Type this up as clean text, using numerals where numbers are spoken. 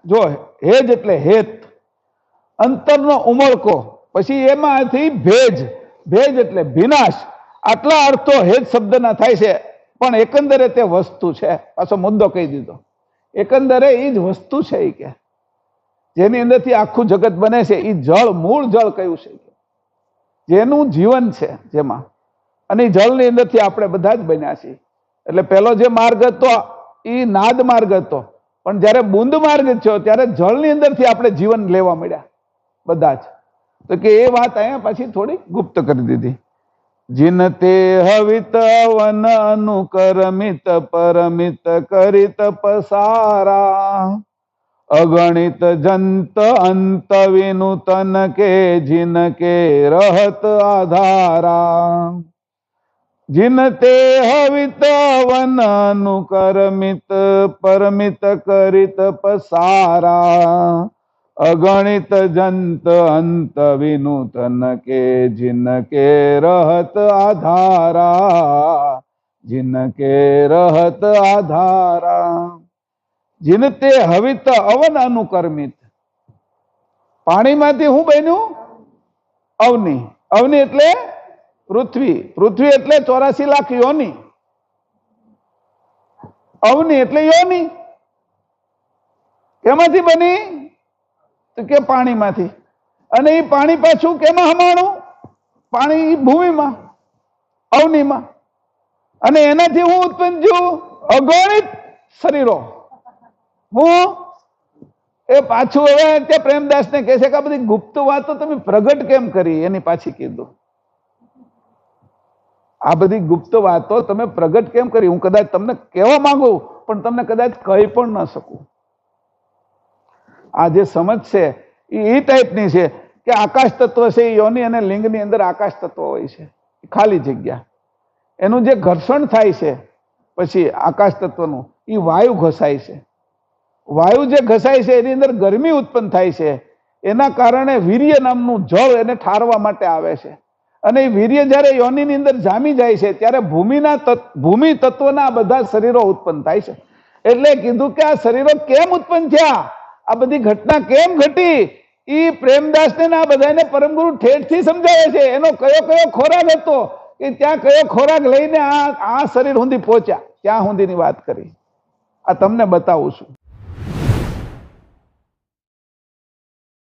જો હેજ એટલે હેત, અંતરનો ઉમળકો, પછી એમાંથી ભેજ, ભેજ એટલે ભીનાશ. આટલા અર્થો હેજ શબ્દના થાય છે, પણ એકંદરે તે વસ્તુ છે. પાછો મુદ્દો કહી દીધો, એકંદરે એ જ વસ્તુ છે. એ કે જેની અંદરથી આખું જગત બને છે એ જળ, મૂળ જળ કયું છે, જેનું જીવન છે જેમાં, અને એ જળની અંદરથી આપણે બધા જ બન્યા છીએ. એટલે પેલો જે માર્ગ હતો એ નાદ માર્ગ હતો, પણ જયારે બુંદ માર્ગ થયો ત્યારે જળની અંદરથી આપણે જીવન લેવા મળ્યા બધા જ. તો કે એ વાત અહીંયા પાછી થોડી ગુપ્ત કરી દીધી. જીન તે હવિત વન અનુકરમિત પરમિત કરીત પસારા, અગણિત જંત અંત વિનુતન કે જીન કે રહત આધારા. જીન તે હવિત વન અનુકરમિત પરમિત કરીત પસારા, અગણિત જંત અંત વિનુતન કે જીન કે રહત આધારા, જીન કે રહત આધારા. જીન તે હવિત અવન અનુકર્મિત, પાણીમાંથી હું બન્યું? અવની. અવની એટલે પૃથ્વી, પૃથ્વી એટલે 84 લાખ યોની. અવની એટલે યોની. કેમાંથી બની? તો કે પાણીમાંથી. અને એ પાણી પાછું કેમાં હમાણું? પાણી ભૂમિમાં, અવનીમાં. અને એનાથી હું ઉત્પન્ન થયું? અગણિત શરીરો. હું એ પાછું હવે ત્યાં પ્રેમદાસ ને કહે છે કે આ બધી ગુપ્ત વાતો તમે પ્રગટ કેમ કરી? એની પાછી કીધું, આ બધી ગુપ્ત વાતો તમે પ્રગટ કેમ કરી? હું કદાચ તમને કહેવા માંગુ પણ તમને કદાચ કહી પણ ન શકું. આ જે સમજ છે એ ટાઈપની છે કે આકાશ તત્વ છે એ યોની અને લિંગની અંદર આકાશ તત્વ હોય છે, ખાલી જગ્યા. એનું જે ઘર્ષણ થાય છે પછી આકાશ તત્વનું, એ વાયુ ઘસાય છે. વાયુ જે ઘસાય છે એની અંદર ગરમી ઉત્પન્ન થાય છે. એના કારણે વીર્ય નામનું જળ એને ઠારવા માટે આવે છે. અને એ વીર્ય જ્યારે યોનિની અંદર જામી જાય છે ત્યારે ભૂમિ તત્વના બધા શરીરો ઉત્પન્ન થાય છે. એટલે કીધું કે આ શરીરો કેમ ઉત્પન્ન થયા, આ બધી ઘટના કેમ ઘટી, એ પ્રેમદાસને આ બધાને પરમગુરુ ઠેઠથી સમજાવે છે. એનો કયો કયો ખોરાક હતો કે ત્યાં કયો ખોરાક લઈને આ શરીર સુધી પહોંચ્યા, ત્યાં સુધીની વાત કરી. આ તમને બતાવું છું.